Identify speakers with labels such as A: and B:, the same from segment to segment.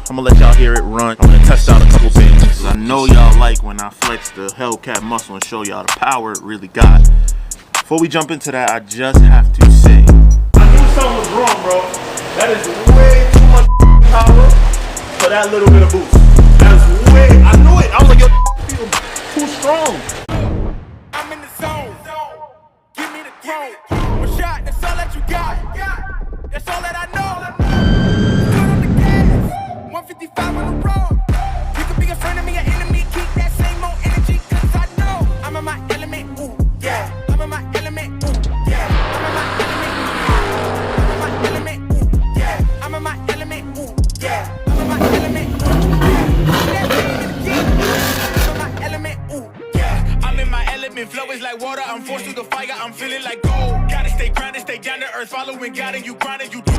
A: I'm gonna let y'all hear it run. I'm gonna test out a couple things. I know y'all like when I flex the Hellcat muscle and show y'all the power it really got. Before we jump into that, I just have to say, I knew something was wrong, bro. That is way too much power for that little bit of boost. That's way, I knew it. I was like, yo, feel too strong.
B: I'm in the zone. Give me the throne. One shot, that's all that you got. That's all that I know. Put on the gas. 155 on the road. You could be a friend of me, an enemy. Keep that same old energy, cause I know I'm in my element. Ooh, yeah. I'm in my element. Ooh, yeah. I'm in my element. Ooh, yeah. I'm in my element. Ooh, yeah. I'm in my element. Ooh, yeah. I'm in my element. Ooh, yeah. I'm in my element. Flow is like water. I'm forced through the fire. I'm feeling like gold. Gotta stay grounded, stay down to earth. Following God and you grinding, you do.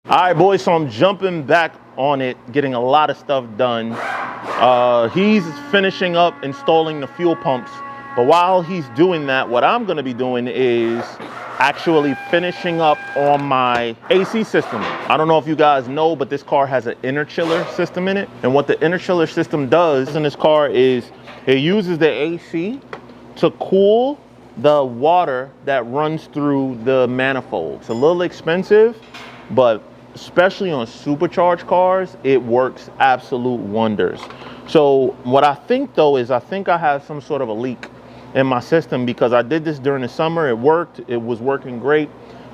A: All right, boys, so I'm jumping back on it, getting a lot of stuff done. He's finishing up installing the fuel pumps, but while he's doing that, what I'm gonna be doing is actually finishing up on my AC system. I don't know if you guys know, but this car has an inner chiller system in it. And what the inner chiller system does in this car is it uses the AC to cool the water that runs through the manifold. It's a little expensive, but especially on supercharged cars, it works absolute wonders. So what I think though is I think I have some sort of a leak in my system because I did this during the summer. It worked, it was working great,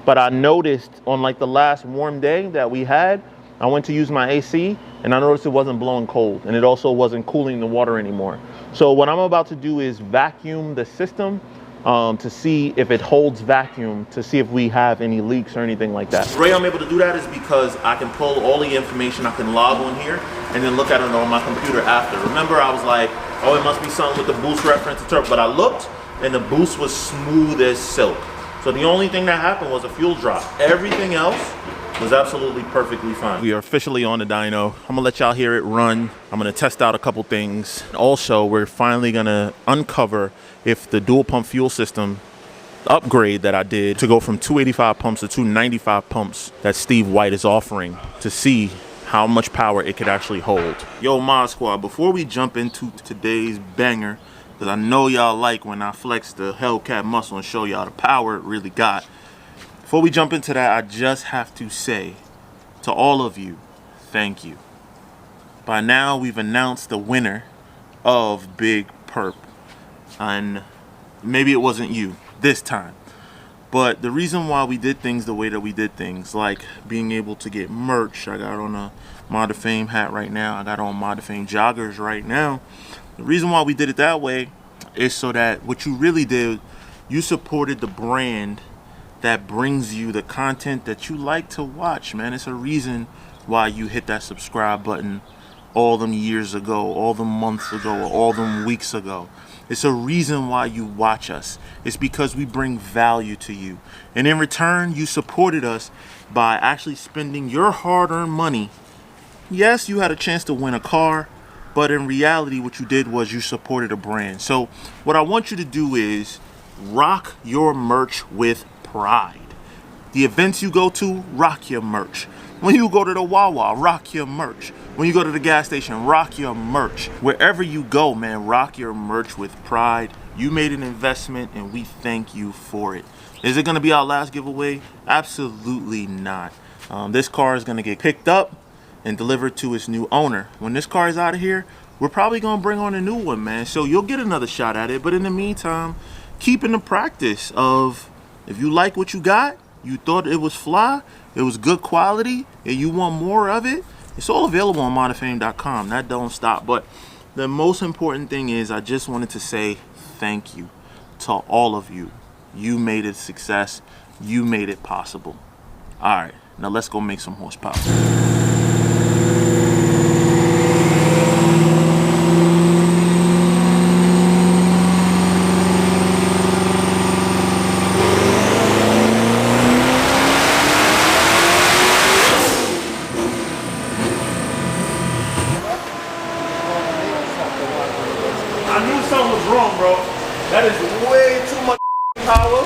A: but I noticed on like the last warm day that we had, I went to use my AC and I noticed it wasn't blowing cold and it also wasn't cooling the water anymore. So what I'm about to do is vacuum the system to see if it holds vacuum, to see if we have any leaks or anything like that. The way I'm able to do that is because I can pull all the information, I can log on here and then look at it on my computer after. Remember, I was like, oh, it must be something with the boost reference to turbo, but I looked and the boost was smooth as silk. So the only thing that happened was a fuel drop. Everything else was absolutely perfectly fine. We are officially on the dyno. I'm gonna let y'all hear it run. I'm gonna test out a couple things. Also, we're finally gonna uncover if the dual pump fuel system upgrade that I did to go from 285 pumps to 295 pumps that Steve White is offering, to see how much power it could actually hold. Yo, Mod Squad, before we jump into today's banger, because I know y'all like when I flex the Hellcat muscle and show y'all the power it really got. Before we jump into that, I just have to say to all of you, thank you. By now, we've announced the winner of Big Perp. And maybe it wasn't you this time. But the reason why we did things the way that we did things, like being able to get merch, I got on a Mod of Fame hat right now, I got on Mod of Fame joggers right now. The reason why we did it that way is so that what you really did, you supported the brand that brings you the content that you like to watch, man. It's a reason why you hit that subscribe button all them years ago, all them months ago, or all them weeks ago. It's a reason why you watch us. It's because we bring value to you. And in return, you supported us by actually spending your hard-earned money. Yes, you had a chance to win a car, but in reality, what you did was you supported a brand. So what I want you to do is rock your merch with pride. The events you go to, rock your merch. When you go to the Wawa, rock your merch. When you go to the gas station, rock your merch. Wherever you go, man, rock your merch with pride. You made an investment and we thank you for it. Is it gonna be our last giveaway? Absolutely not. This car is gonna get picked up and delivered to its new owner. When this car is out of here, we're probably gonna bring on a new one, man. So you'll get another shot at it. But in the meantime, keep in the practice of, if you like what you got, you thought it was fly, it was good quality, and you want more of it, it's all available on modofame.com. That don't stop. But the most important thing is I just wanted to say thank you to all of you. You made it a success. You made it possible. All right, now let's go make some horsepower. Something was wrong, bro. That is way too much power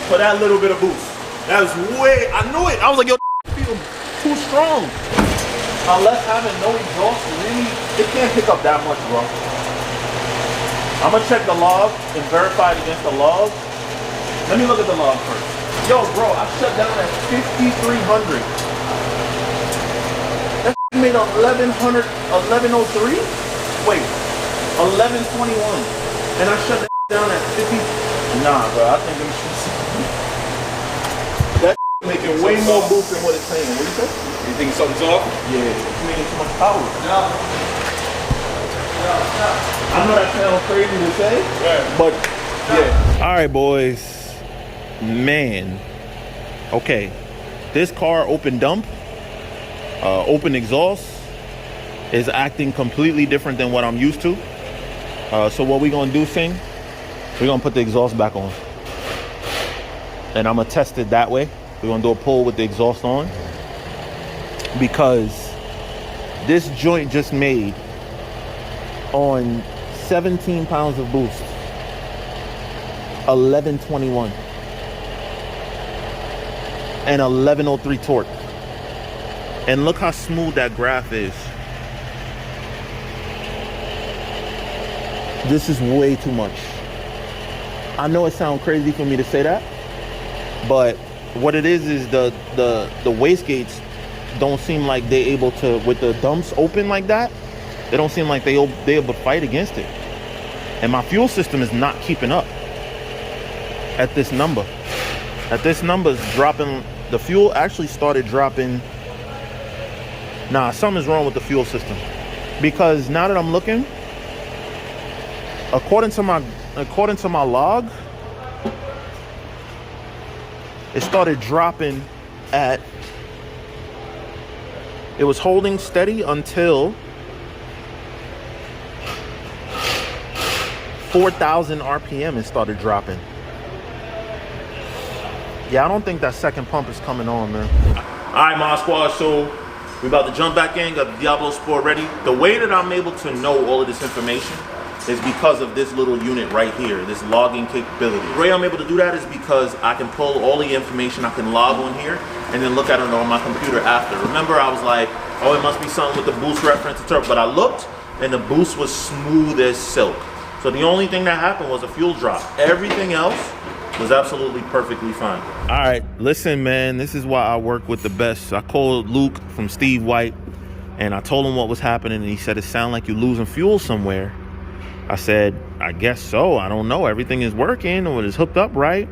A: for that little bit of boost. That's way, I knew it. I was like, yo, feel too strong. Unless having no exhaust, really, it can't pick up that much, bro. I'm gonna check the log and verify it against the log. Let me look at the log first. Yo, bro, I shut down at 5,300. That made 1100, 1103? Wait, 1121. And I shut that down at 50. Nah, bro, I think that making way more boost than what it's saying. What do you say?
C: You think something's off?
A: Yeah, it's making too much power. No. I know that sounds crazy to say, but yeah. All right, boys. Man. Okay. This car open dump, open exhaust, is acting completely different than what I'm used to. So what we gonna do, Sing? We're gonna put the exhaust back on. And I'm gonna test it that way. We're gonna do a pull with the exhaust on. Because this joint just made on 17 pounds of boost 1121 and 1103 torque, and look how smooth that graph is. This is way too much. I know it sounds crazy for me to say that, but what it is the wastegates don't seem like they're able to, with the dumps open like that, they don't seem like they're able to fight against it. And my fuel system is not keeping up at this number. At this number is dropping. The fuel actually started dropping. Nah, something's wrong with the fuel system. Because now that I'm looking, according to my log, it started dropping at, it was holding steady until 4,000 RPM and started dropping. Yeah, I don't think that second pump is coming on, man. All right, Mod Squad, so we about to jump back in, got the Diablo Sport ready. The way that I'm able to know all of this information is because of this little unit right here, this logging capability. The way I'm able to do that is because I can pull all the information, I can log on here, and then look at it on my computer after. Remember, I was like, oh, it must be something with the boost reference, but I looked, and the boost was smooth as silk. So the only thing that happened was a fuel drop. Everything else was absolutely perfectly fine. All right, listen, man, this is why I work with the best. I called Luke from Steve White, and I told him what was happening, and he said, it sounded like you're losing fuel somewhere. I said, I guess so. I don't know. Everything is working or it's hooked up right.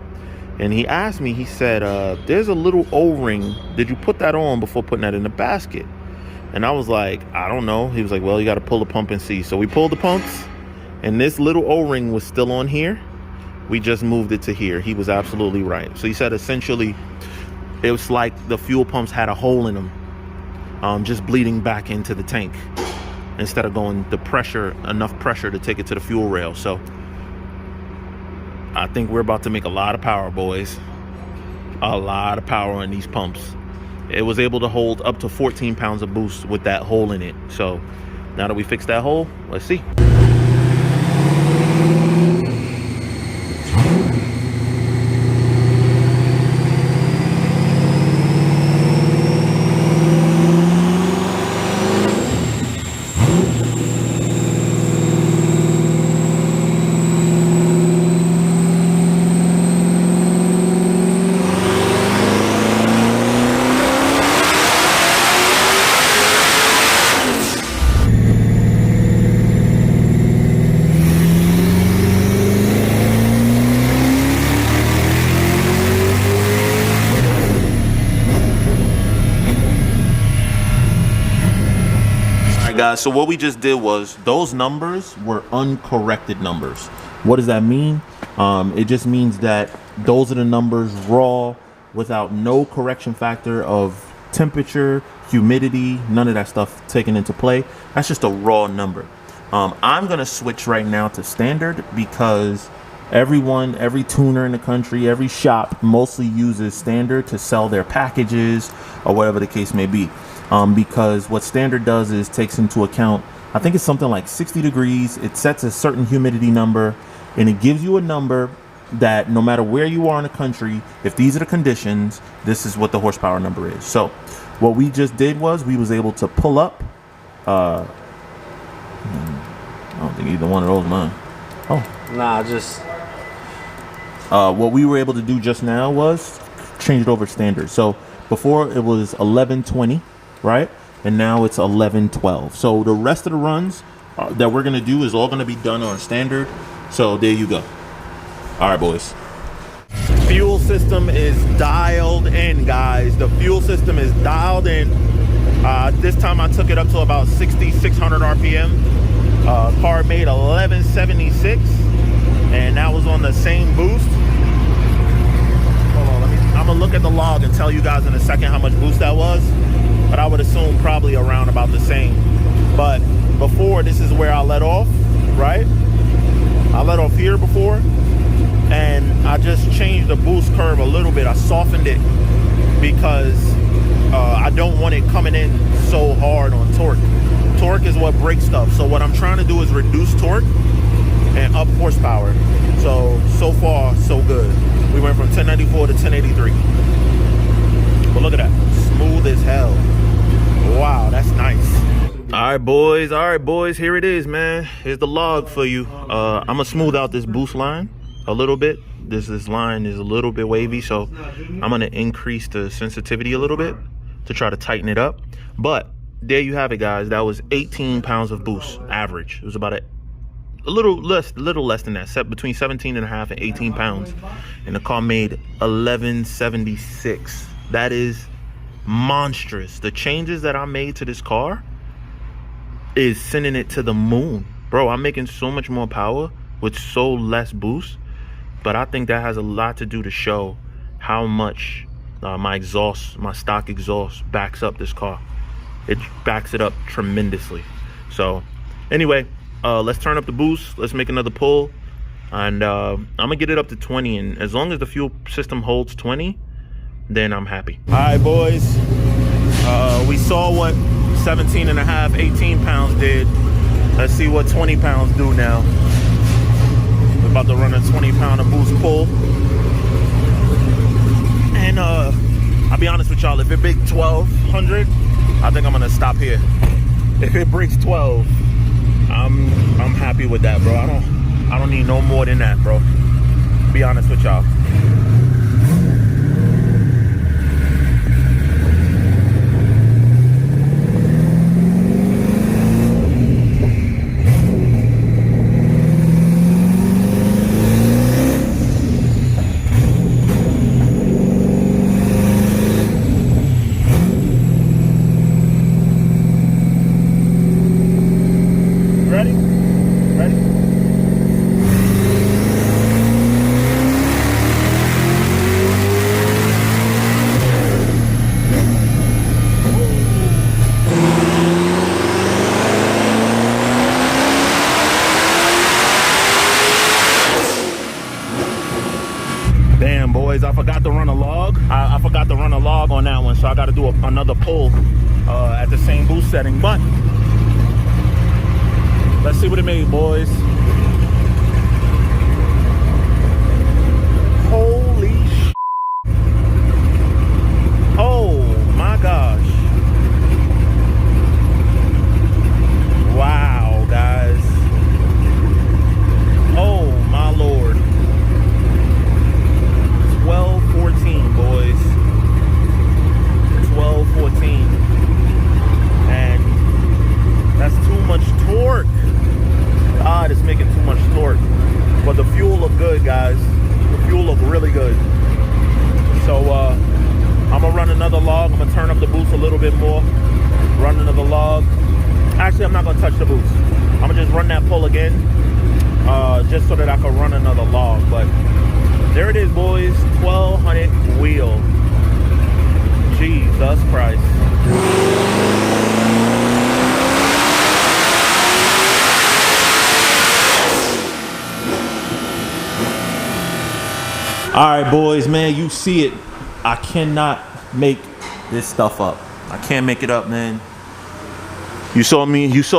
A: And he asked me, he said, there's a little O-ring. Did you put that on before putting that in the basket? And I was like, I don't know. He was like, well, you got to pull the pump and see. So we pulled the pumps, and this little O-ring was still on here. We just moved it to here. He was absolutely right. So he said, essentially, it was like the fuel pumps had a hole in them, just bleeding back into the tank, instead of going the pressure, enough pressure to take it to the fuel rail. So I think we're about to make a lot of power, boys. A lot of power in these pumps. It was able to hold up to 14 pounds of boost with that hole in it. So now that we fixed that hole, let's see. Guys, so what we just did was, those numbers were uncorrected numbers. What does that mean? It just means that those are the numbers raw, without no correction factor of temperature, humidity, none of that stuff taken into play. That's just a raw number. I'm gonna switch right now to standard, because every tuner in the country, every shop mostly uses standard to sell their packages or whatever the case may be. Because what standard does is takes into account, I think it's something like 60 degrees. It sets a certain humidity number, and it gives you a number that no matter where you are in the country, if these are the conditions, this is what the horsepower number is. So what we just did was we was able to pull up. I don't think either one of those mine. Oh.
C: Nah, just.
A: What we were able to do just now was change it over standard. So before it was 1120, right? And now it's 1112. So the rest of the runs that we're going to do is all going to be done on standard. So there you go. All right, boys. Fuel system is dialed in, guys. The fuel system is dialed in. This time I took it up to about 6,600 RPM. Car made 1176, and that was on the same boost. Hold on, I'm gonna look at the log and tell you guys in a second how much boost that was, but I would assume probably around about the same. But before, this is where I let off, right? I let off here before, and I just changed the boost curve a little bit. I softened it because I don't want it coming in so hard on torque. Torque is what breaks stuff. So what I'm trying to do is reduce torque and up horsepower. So far, so good. We went from 1094 to 1083. But look at that, smooth as hell. Wow, that's nice. All right, boys, here it is, man. Here's the log for you. I'm gonna smooth out this boost line a little bit. This line is a little bit wavy, so I'm gonna increase the sensitivity a little bit to try to tighten it up. But there you have it, guys. That was 18 pounds of boost average. It was about a little less than that, set between 17 and a half and 18 pounds, and the car made 1176. That is monstrous. The changes that I made to this car is sending it to the moon, bro. I'm making so much more power with so less boost, but I think that has a lot to do to show how much my stock exhaust backs up this car. It backs it up tremendously. So anyway, let's turn up the boost. Let's make another pull, and I'm gonna get it up to 20, and as long as the fuel system holds 20, then I'm happy. All right, boys, we saw what 17 and a half, 18 pounds did. Let's see what 20 pounds do now. We're about to run a 20-pounder boost pull, and I'll be honest with y'all, if it breaks 1200, I think I'm gonna stop here. If it breaks 12, I'm happy with that, bro. I don't need no more than that, bro. Be honest with y'all. Damn, boys, I forgot to run a log. I forgot to run a log on that one, so I got to do another pull at the same boost setting. But let's see what it made, boys. Holy sh**. Oh my gosh. Wow, guys. Oh my Lord. 1214, boys. 1214. And that's too much torque. God, it's making too much torque. But the fuel look good, guys. The fuel look really good. So I'm gonna run another log. I'm gonna turn up the boost a little bit more. Run another log. Actually, I'm not gonna touch the boost. I'm gonna just run that pull again, just so that I can run another log. But there it is, boys. 1200 wheel. Jesus Christ. All right, boys, man, you see it. I cannot make this stuff up. I can't make it up, man. You saw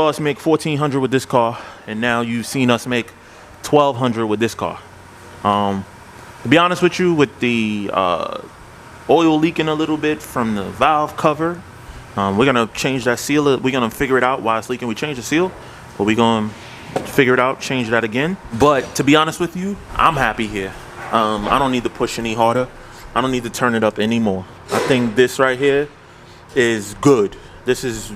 A: us make 1400 with this car, and now you've seen us make 1200 with this car. To be honest with you, with the oil leaking a little bit from the valve cover, we're gonna change that seal. We're gonna figure it out why it's leaking. We changed the seal, but we're gonna figure it out, change that again. But to be honest with you, I'm happy here. I don't need to push any harder. I don't need to turn it up anymore. I think this right here is good. This is,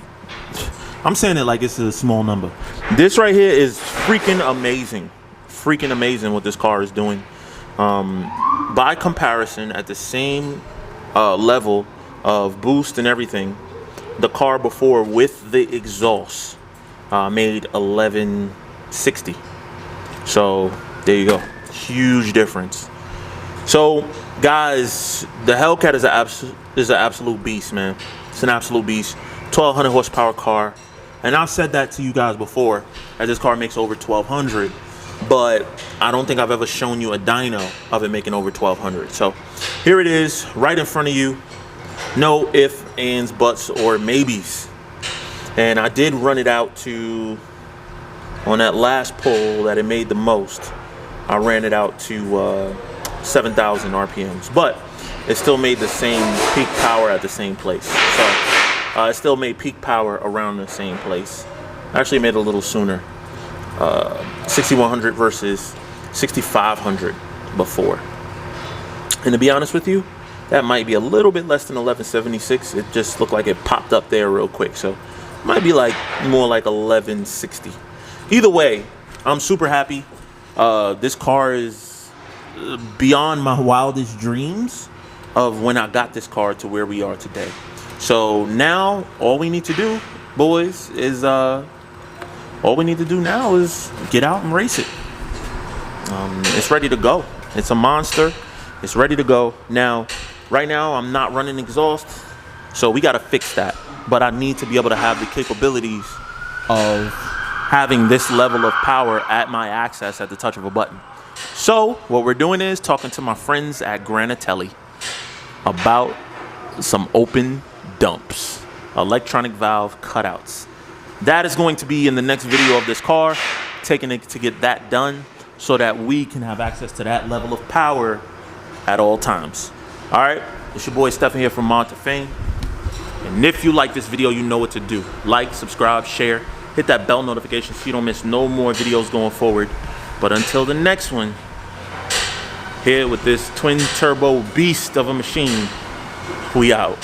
A: I'm saying it like it's a small number. This right here is freaking amazing. Freaking amazing what this car is doing. By comparison, at the same level of boost and everything, the car before with the exhaust made 1160. So there you go, huge difference. So guys, the Hellcat is an absolute beast, man. It's an absolute beast. 1200 horsepower car, and I've said that to you guys before, that this car makes over 1200. But I don't think I've ever shown you a dyno of it making over 1200. So here it is, right in front of you. No ifs, ands, buts, or maybes. And I did run it out to, on that last pull that it made the most, I ran it out to 7,000 RPMs. But it still made the same peak power at the same place. So it still made peak power around the same place. Actually made it a little sooner. 6100 versus 6500 before. And to be honest with you, that might be a little bit less than 1176. It just looked like it popped up there real quick. So it might be like more like 1160. Either way, I'm super happy. This car is beyond my wildest dreams of when I got this car to where we are today. So now all we need to do, boys, is all we need to do now is get out and race it. It's ready to go. It's a monster. It's ready to go. Now, right now, I'm not running exhaust, so we got to fix that. But I need to be able to have the capabilities of having this level of power at my access at the touch of a button. So what we're doing is talking to my friends at Granatelli about some open dumps, electronic valve cutouts. That is going to be in the next video of this car, taking it to get that done so that we can have access to that level of power at all times. All right, it's your boy Stephen here from Mod to Fame. And if you like this video, you know what to do. Like, subscribe, share, hit that bell notification so you don't miss no more videos going forward. But until the next one, here with this twin turbo beast of a machine, we out.